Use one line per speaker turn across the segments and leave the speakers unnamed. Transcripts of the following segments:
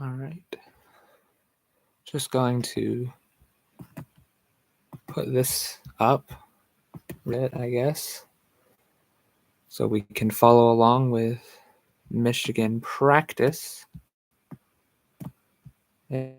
All right. Just going to put this up a bit, I guess, so we can follow along with Michigan practice. Here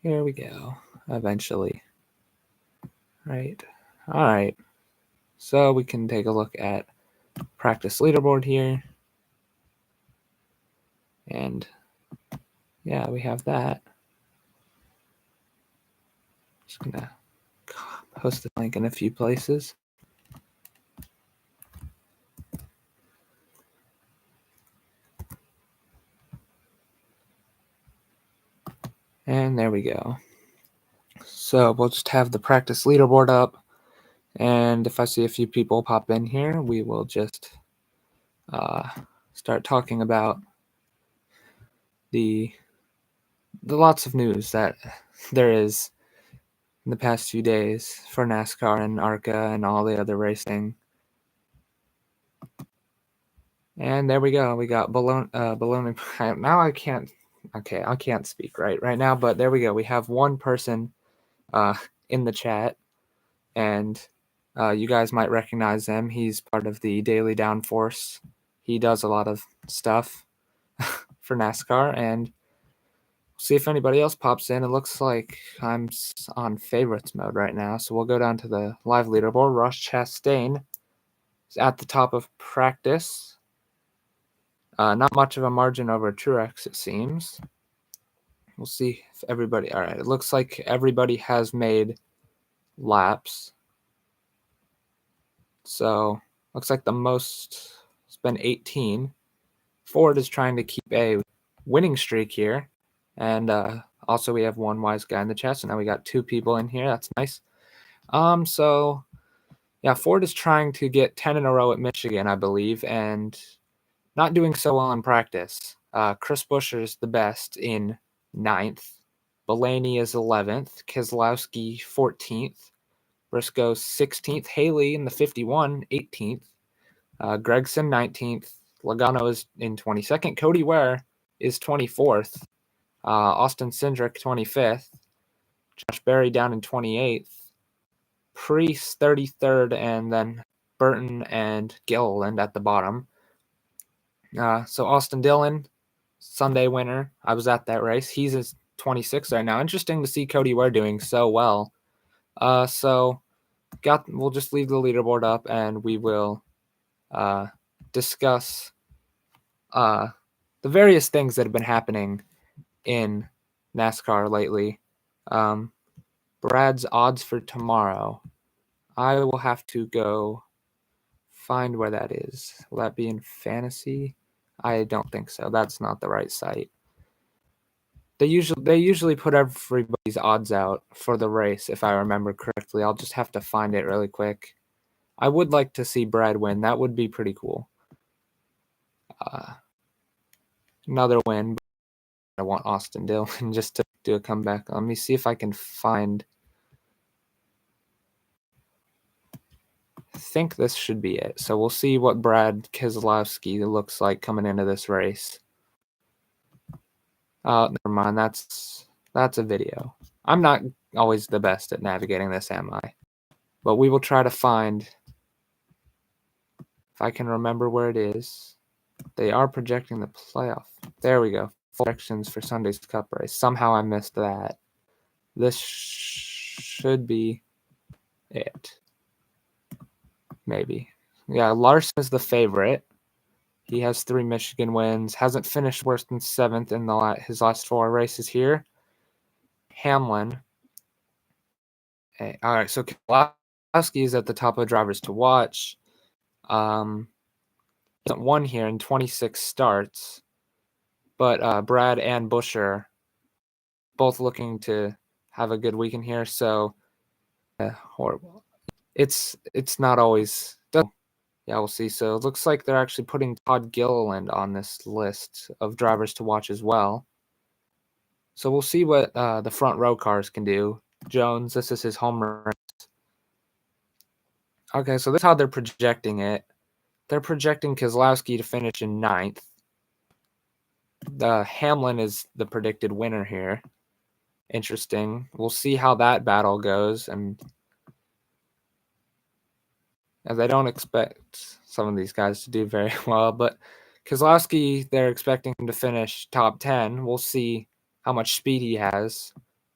we go, eventually. Right. All right. So we can take a look at practice leaderboard here. And yeah, we have that. Just gonna post the link in a few places. And there we go. So we'll just have the practice leaderboard up. And if I see a few people pop in here, we will just start talking about the lots of news that there is in the past few days for NASCAR and ARCA and all the other racing. And there we go. We got baloney. Now I can't. Okay, I can't speak right now. But there we go. We have one person in the chat, and you guys might recognize him. He's part of the Daily Downforce. He does a lot of stuff for NASCAR, and see if anybody else pops in. It looks like I'm on favorites mode right now, so we'll go down to the live leaderboard. Ross Chastain is at the top of practice. Not much of a margin over Truex, it seems. We'll see if everybody... All right, it looks like everybody has made laps. So, looks like the most has been 18. Ford is trying to keep a winning streak here. And also we have one wise guy in the chat, so now we got two people in here. That's nice. So, yeah, Ford is trying to get 10 in a row at Michigan, I believe, and not doing so well in practice. Chris Buescher is the best in 9th. Blaney is 11th. Keselowski 14th. Briscoe 16th. Haley in the 51, 18th. Gregson 19th. Logano is in 22nd. Cody Ware is 24th. Austin Cindric 25th. Josh Berry down in 28th. Priest 33rd, and then Burton and Gilliland at the bottom. So Austin Dillon, Sunday winner. I was at that race. He's at 26 right now. Interesting to see Cody Ware doing so well. So we'll just leave the leaderboard up, and we will discuss the various things that have been happening in NASCAR lately. Brad's odds for tomorrow. I will have to go find where that is. Will that be in fantasy? I don't think so. That's not the right site. They usually put everybody's odds out for the race, if I remember correctly. I'll just have to find it really quick. I would like to see Brad win. That would be pretty cool. Another win, but I want Austin Dillon just to do a comeback. Let me see if I can find... I think this should be it. So we'll see what Brad Keselowski looks like coming into this race. Never mind. That's a video. I'm not always the best at navigating this, am I? But we will try to find, if I can remember where it is. They are projecting the playoff. There we go. Projections for Sunday's Cup race. Somehow I missed that. This should be it. Maybe. Yeah, Larson is the favorite. He has 3 Michigan wins. Hasn't finished worse than 7th in his last 4 races here. Hamlin. All right, so Keselowski is at the top of drivers to watch. Hasn't won here in 26 starts. But Brad and Buescher both looking to have a good weekend here. So horrible. It's not always... Yeah, we'll see. So it looks like they're actually putting Todd Gilliland on this list of drivers to watch as well. So we'll see what the front row cars can do. Jones, this is his home race. Okay, so this is how they're projecting it. They're projecting Keselowski to finish in 9th. Hamlin is the predicted winner here. Interesting. We'll see how that battle goes, and as I don't expect some of these guys to do very well, but Keselowski, they're expecting him to finish top 10. We'll see how much speed he has.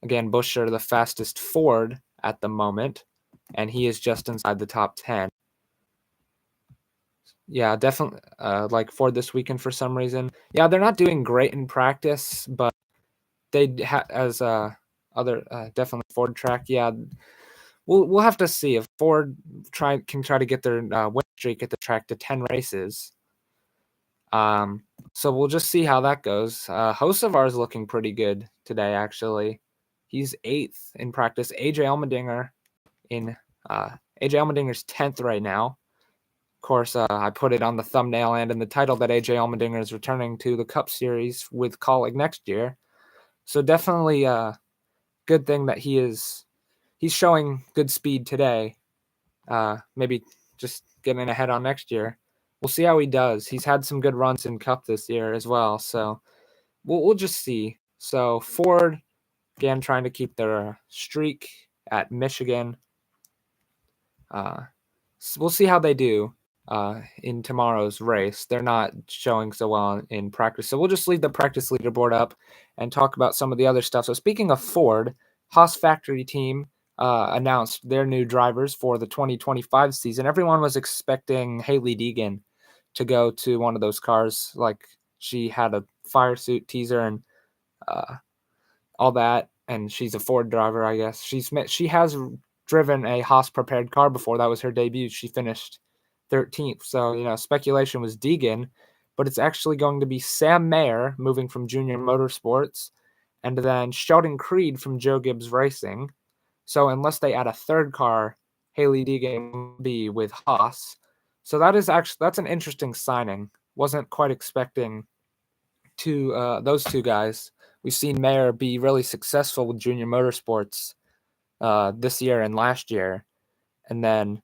Again, Buescher, the fastest Ford at the moment, and he is just inside the top 10. Yeah, definitely like Ford this weekend for some reason. Yeah, they're not doing great in practice, but they as other definitely Ford track. Yeah, we'll have to see if Ford can try to get their win streak at the track to 10 races. So we'll just see how that goes. Hocevar is looking pretty good today, actually. He's 8th in practice. AJ Allmendinger's 10th right now. Of course, I put it on the thumbnail and in the title that AJ Allmendinger is returning to the Cup Series with Colleague next year. So definitely a good thing that he's showing good speed today. Maybe just getting ahead on next year. We'll see how he does. He's had some good runs in Cup this year as well, so we'll just see. So Ford, again, trying to keep their streak at Michigan. So we'll see how they do in tomorrow's race. They're not showing so well in practice, so we'll just leave the practice leaderboard up and talk about some of the other stuff. So speaking of Ford, Haas factory team announced their new drivers for the 2025 season. Everyone was expecting Hailie Deegan to go to one of those cars, like she had a fire suit teaser and all that, and she's a Ford driver, I guess. She has driven a Haas prepared car before. That was her debut. She finished 13th. So, speculation was Deegan, but it's actually going to be Sam Mayer moving from Junior Motorsports and then Sheldon Creed from Joe Gibbs Racing. So unless they add a third car, Hailie Deegan will be with Haas. So that's an interesting signing. Wasn't quite expecting those two guys. We've seen Mayer be really successful with Junior Motorsports this year and last year. And then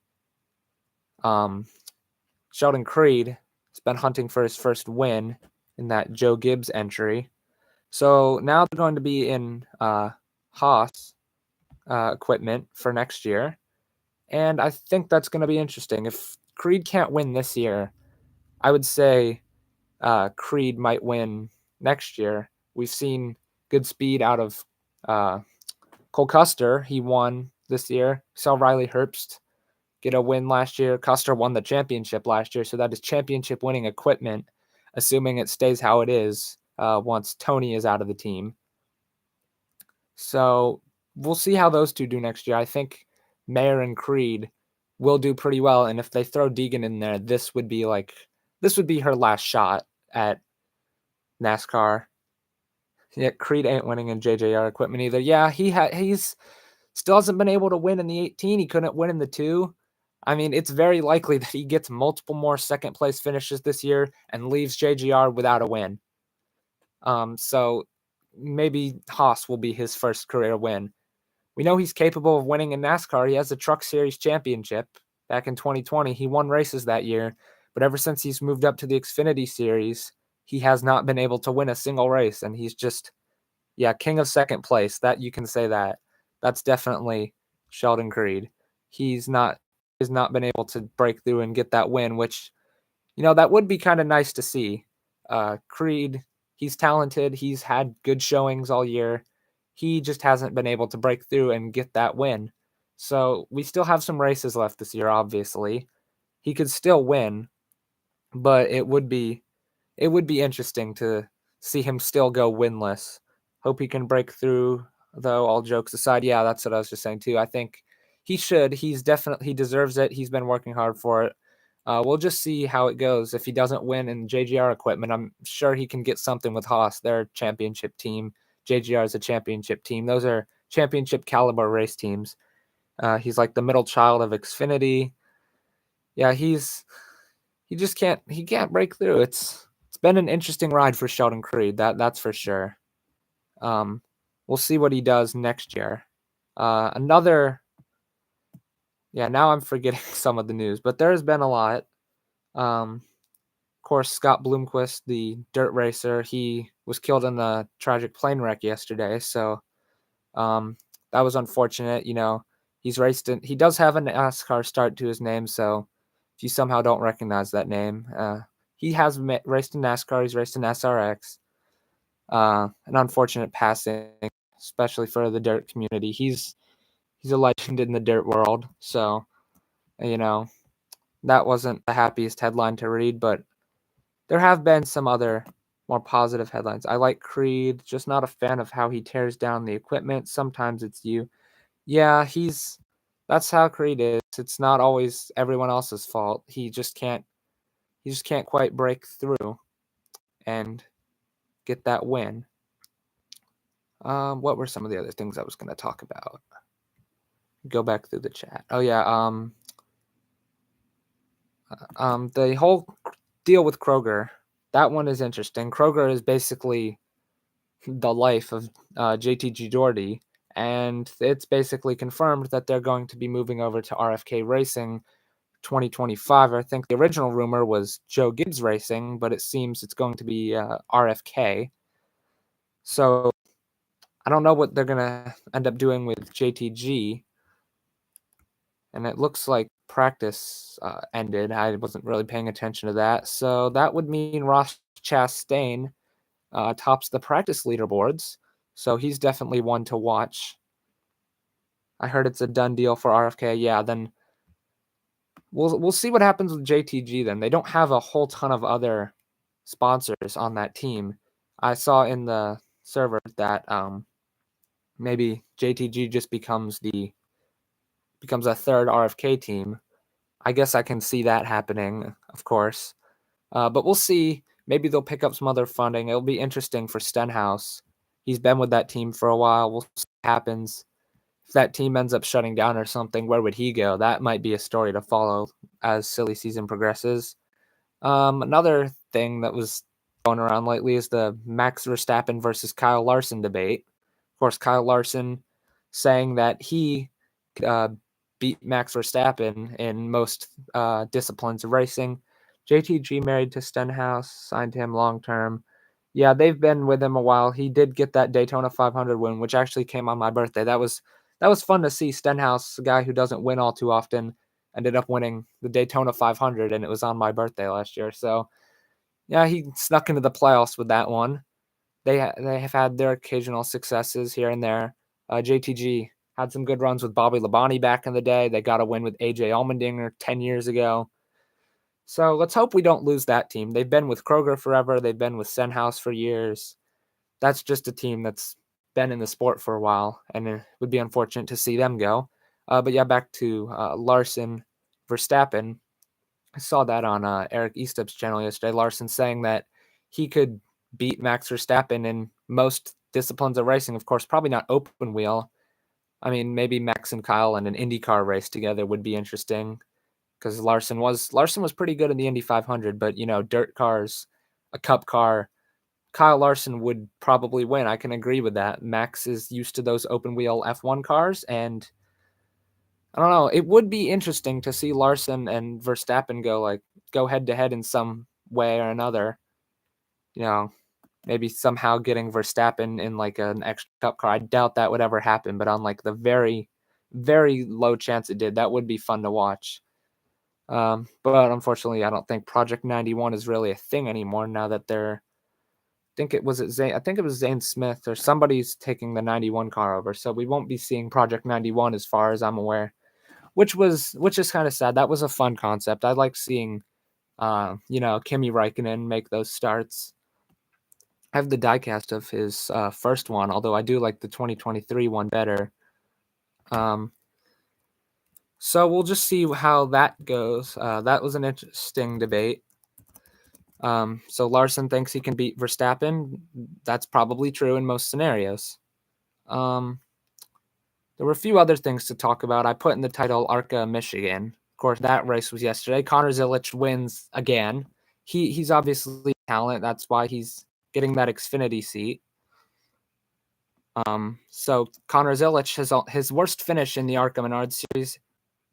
Sheldon Creed has been hunting for his first win in that Joe Gibbs entry. So now they're going to be in Haas equipment for next year. And I think that's going to be interesting. If Creed can't win this year, I would say Creed might win next year. We've seen good speed out of Cole Custer. He won this year. We saw Riley Herbst get a win last year. Custer won the championship last year, so that is championship winning equipment, assuming it stays how it is once Tony is out of the team. So we'll see how those two do next year. I think Mayer and Creed will do pretty well, and if they throw Deegan in there, this would be her last shot at NASCAR. Yeah, Creed ain't winning in JJR equipment either. Yeah, he's still hasn't been able to win in the 18. He couldn't win in the 2. I mean, it's very likely that he gets multiple more second place finishes this year and leaves JGR without a win. So maybe Haas will be his first career win. We know he's capable of winning in NASCAR. He has the Truck Series championship back in 2020. He won races that year, but ever since he's moved up to the Xfinity Series, he has not been able to win a single race, and he's just, king of second place. That you can say that. That's definitely Sheldon Creed. He's not been able to break through and get that win, which, that would be kind of nice to see. Creed, he's talented. He's had good showings all year. He just hasn't been able to break through and get that win. So we still have some races left this year, obviously. He could still win, but it would be interesting to see him still go winless. Hope he can break through, though, all jokes aside. Yeah, that's what I was just saying, too. I think he should. He deserves it. He's been working hard for it. We'll just see how it goes. If he doesn't win in JGR equipment, I'm sure he can get something with Haas. They're a championship team. JGR is a championship team. Those are championship caliber race teams. He's like the middle child of Xfinity. Yeah, he can't break through. It's been an interesting ride for Sheldon Creed. That's for sure. We'll see what he does next year. Now I'm forgetting some of the news, but there's been a lot. Of course, Scott Bloomquist, the dirt racer, he was killed in the tragic plane wreck yesterday. So that was unfortunate. He's raced in. He does have a NASCAR start to his name, so if you somehow don't recognize that name, he has raced in NASCAR. He's raced in SRX. An unfortunate passing, especially for the dirt community. He's a legend in the dirt world. So that wasn't the happiest headline to read, but there have been some other more positive headlines. I like Creed, just not a fan of how he tears down the equipment. Sometimes it's you. Yeah, that's how Creed is. It's not always everyone else's fault. He just can't quite break through and get that win. What were some of the other things I was going to talk about? Go back through the chat. Oh yeah, the whole deal with Kroger, that one is interesting. Kroger is basically the life of JTG Doherty, and it's basically confirmed that they're going to be moving over to RFK Racing 2025. I think the original rumor was Joe Gibbs Racing, but it seems it's going to be RFK. So I don't know what they're going to end up doing with JTG. And it looks like practice ended. I wasn't really paying attention to that. So that would mean Ross Chastain tops the practice leaderboards. So he's definitely one to watch. I heard it's a done deal for RFK. Yeah, then we'll see what happens with JTG then. They don't have a whole ton of other sponsors on that team. I saw in the server that maybe JTG just becomes a third RFK team. I guess I can see that happening, of course. But we'll see. Maybe they'll pick up some other funding. It'll be interesting for Stenhouse. He's been with that team for a while. We'll see what happens. If that team ends up shutting down or something, where would he go? That might be a story to follow as silly season progresses. Another thing that was going around lately is the Max Verstappen versus Kyle Larson debate. Of course, Kyle Larson saying that he beat Max Verstappen in most disciplines of racing. JTG married to Stenhouse, signed him long term. Yeah, they've been with him a while. He did get that Daytona 500 win, which actually came on my birthday. That was fun to see. Stenhouse, a guy who doesn't win all too often, ended up winning the Daytona 500, and it was on my birthday last year. So, yeah, he snuck into the playoffs with that one. They have had their occasional successes here and there. JTG had some good runs with Bobby Labonte back in the day. They got a win with AJ Allmendinger 10 years ago. So let's hope we don't lose that team. They've been with Kroger forever. They've been with Stenhouse for years. That's just a team that's been in the sport for a while, and it would be unfortunate to see them go. But yeah, back to Larson Verstappen. I saw that on Eric Eastup's channel yesterday. Larson saying that he could beat Max Verstappen in most disciplines of racing. Of course, probably not open wheel. I mean, maybe Max and Kyle in an IndyCar race together would be interesting, because Larson was pretty good in the Indy 500, but dirt cars, a cup car, Kyle Larson would probably win. I can agree with that. Max is used to those open wheel F1 cars, and I don't know. It would be interesting to see Larson and Verstappen go head to head in some way or another. Maybe somehow getting Verstappen in like an extra cup car. I doubt that would ever happen, but on like the very, very low chance it did, that would be fun to watch. But unfortunately, I don't think Project 91 is really a thing anymore now that I think it was Zane Smith or somebody's taking the 91 car over. So we won't be seeing Project 91 as far as I'm aware, which is kind of sad. That was a fun concept. I like seeing, Kimi Räikkönen make those starts. I have the diecast of his first one, although I do like the 2023 one better. So we'll just see how that goes. That was an interesting debate. So Larson thinks he can beat Verstappen. That's probably true in most scenarios. There were a few other things to talk about. I put in the title ARCA Michigan. Of course, that race was yesterday. Connor Zilisch wins again. He's obviously talent. That's why he's getting that Xfinity seat. So Connor Zilisch, his worst finish in the ARCA Menard Series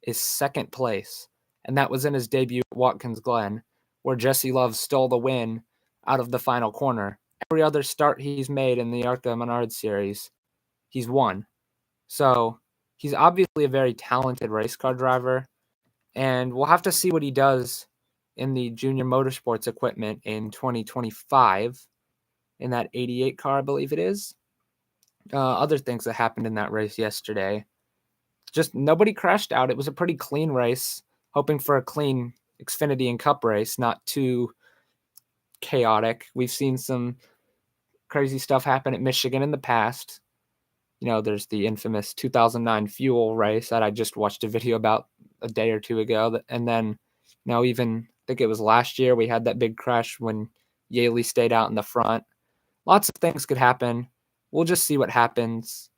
is second place, and that was in his debut at Watkins Glen, where Jesse Love stole the win out of the final corner. every other start he's made in the ARCA Menard series, he's won. So he's obviously a very talented race car driver, and we'll have to see what he does in the junior motorsports equipment in 2025 in that 88 car, I believe it is. Other things that happened in that race yesterday. Just nobody crashed out. It was a pretty clean race, hoping for a clean Xfinity and Cup race, not too chaotic. We've seen some crazy stuff happen at Michigan in the past. There's the infamous 2009 fuel race that I just watched a video about a day or two ago. And then, even I think it was last year, we had that big crash when Yaley stayed out in the front. Lots of things could happen. We'll just see what happens.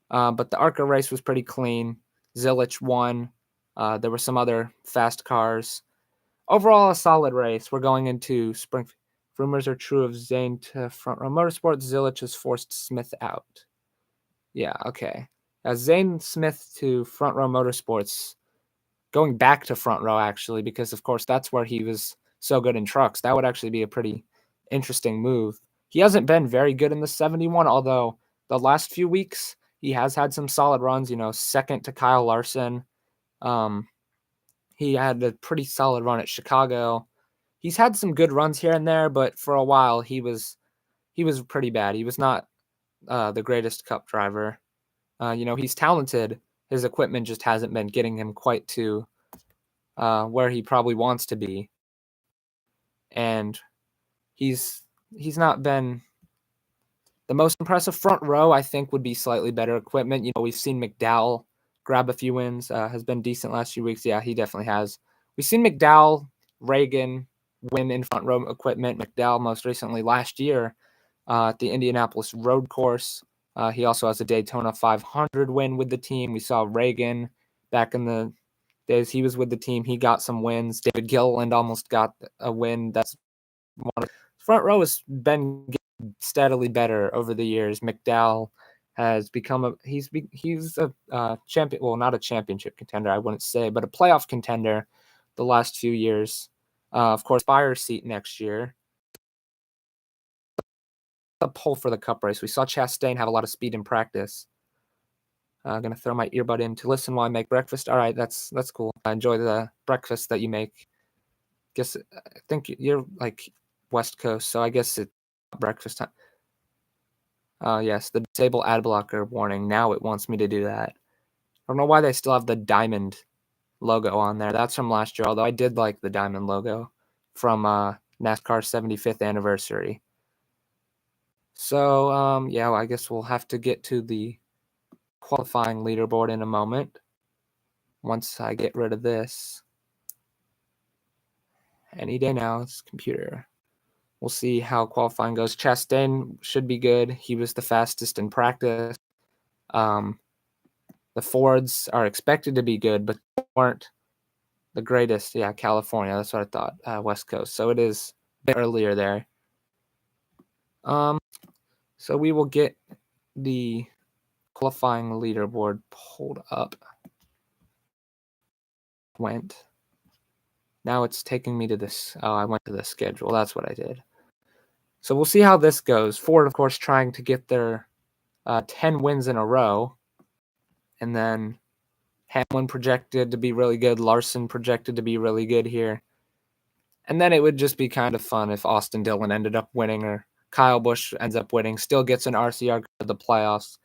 But the ARCA race was pretty clean. Zilich won. There were some other fast cars. Overall, a solid race. We're going into spring. Rumors are true of Zane to Front Row Motorsports. Zilich has forced Smith out. Yeah, okay. Zane Smith to Front Row Motorsports. Going back to Front Row, actually, because, of course, that's where he was so good in trucks. That would actually be a pretty interesting move. He hasn't been very good in the 71, although the last few weeks he has had some solid runs, second to Kyle Larson. He had a pretty solid run at Chicago. He's had some good runs here and there, but for a while he was pretty bad. He was not the greatest Cup driver. He's talented. His equipment just hasn't been getting him quite to where he probably wants to be. And he's not been the most impressive. Front Row, I think, would be slightly better equipment. We've seen McDowell grab a few wins, has been decent last few weeks. Yeah, he definitely has. We've seen McDowell, Reagan win in Front Row equipment. McDowell most recently last year at the Indianapolis Road Course. He also has a Daytona 500 win with the team. We saw Reagan back in the days he was with the team. He got some wins. David Gilliland almost got a win. That's one. Front Row has been getting steadily better over the years. McDowell has become he's a champion. Well, not a championship contender, I wouldn't say, but a playoff contender the last few years. Of course, Spire seat next year. A pull for the Cup race. We saw Chastain have a lot of speed in practice. I'm gonna throw my earbud in to listen while I make breakfast. All right, that's cool. I enjoy the breakfast that you make. I think you're like West Coast, so I guess it's breakfast time. Yes, the disable ad blocker warning. Now it wants me to do that. I don't know why they still have the diamond logo on there. That's from last year, although I did like the diamond logo from NASCAR 75th anniversary. So, I guess we'll have to get to the qualifying leaderboard in a moment. Once I get rid of this. Any day now, it's computer. We'll see how qualifying goes. Chastain should be good. He was the fastest in practice. The Fords are expected to be good, but they weren't the greatest. Yeah, California. That's what I thought. West Coast. So it is a bit earlier there. So we will get the qualifying leaderboard pulled up. Now it's taking me to this. Oh, I went to the schedule. That's what I did. So we'll see how this goes. Ford, of course, trying to get their 10 wins in a row. And then Hamlin projected to be really good. Larson projected to be really good here. And then it would just be kind of fun if Austin Dillon ended up winning or Kyle Busch ends up winning, still gets an RCR to the playoffs.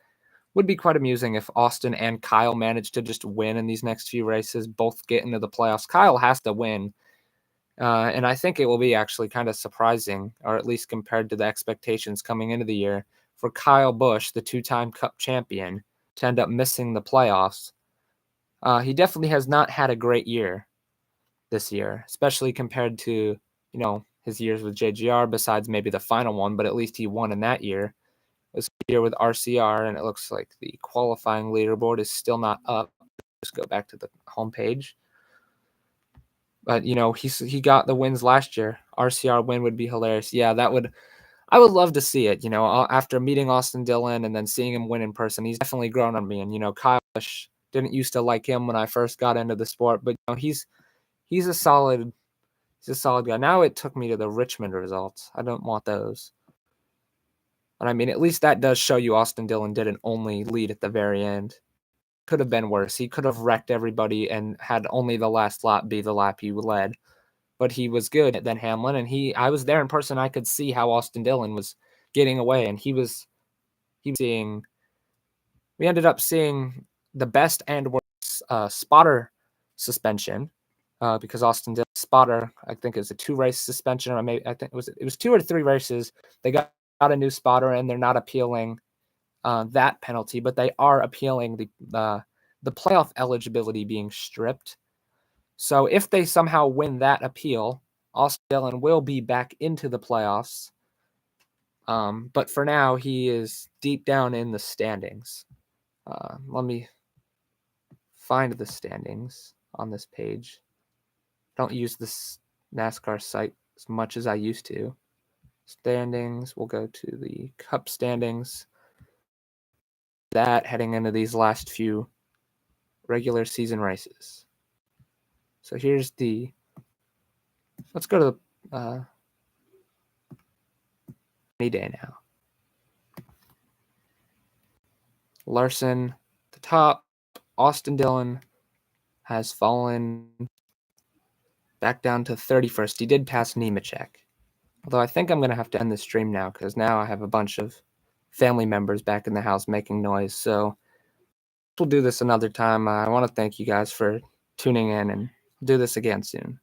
Would be quite amusing if Austin and Kyle managed to just win in these next few races, both get into the playoffs. Kyle has to win. And I think it will be actually kind of surprising, or at least compared to the expectations coming into the year, for Kyle Busch, the two-time Cup champion, to end up missing the playoffs. He definitely has not had a great year this year, especially compared to, his years with JGR, besides maybe the final one, but at least he won in that year. This year with RCR, and it looks like the qualifying leaderboard is still not up. Just go back to the homepage. But, he got the wins last year. RCR win would be hilarious. Yeah, I would love to see it, after meeting Austin Dillon and then seeing him win in person. He's definitely grown on me. And, Kyle Busch, didn't used to like him when I first got into the sport, but, he's a solid guy. Now it took me to the Richmond results. I don't want those. But I mean, at least that does show you Austin Dillon didn't only lead at the very end. Could have been worse. He could have wrecked everybody and had only the last lap be the lap he led. But he was good than Hamlin, and I was there in person. I could see how Austin Dillon was getting away, and he was seeing. We ended up seeing the best and worst spotter suspension because Austin Dillon spotter, I think it was a 2-race suspension, or maybe I think it was 2 or 3 races. They got a new spotter, and they're not appealing that penalty, but they are appealing the playoff eligibility being stripped. So if they somehow win that appeal, Austin Dillon will be back into the playoffs. But for now, he is deep down in the standings. Let me find the standings on this page. Don't use this NASCAR site as much as I used to. Standings, we'll go to the Cup standings. That heading into these last few regular season races. So here's let's go to the any day now. Larson, the top. Austin Dillon has fallen back down to 31st. He did pass Nemechek. Although I think I'm going to have to end the stream now because now I have a bunch of family members back in the house making noise. So we'll do this another time. I want to thank you guys for tuning in and do this again soon.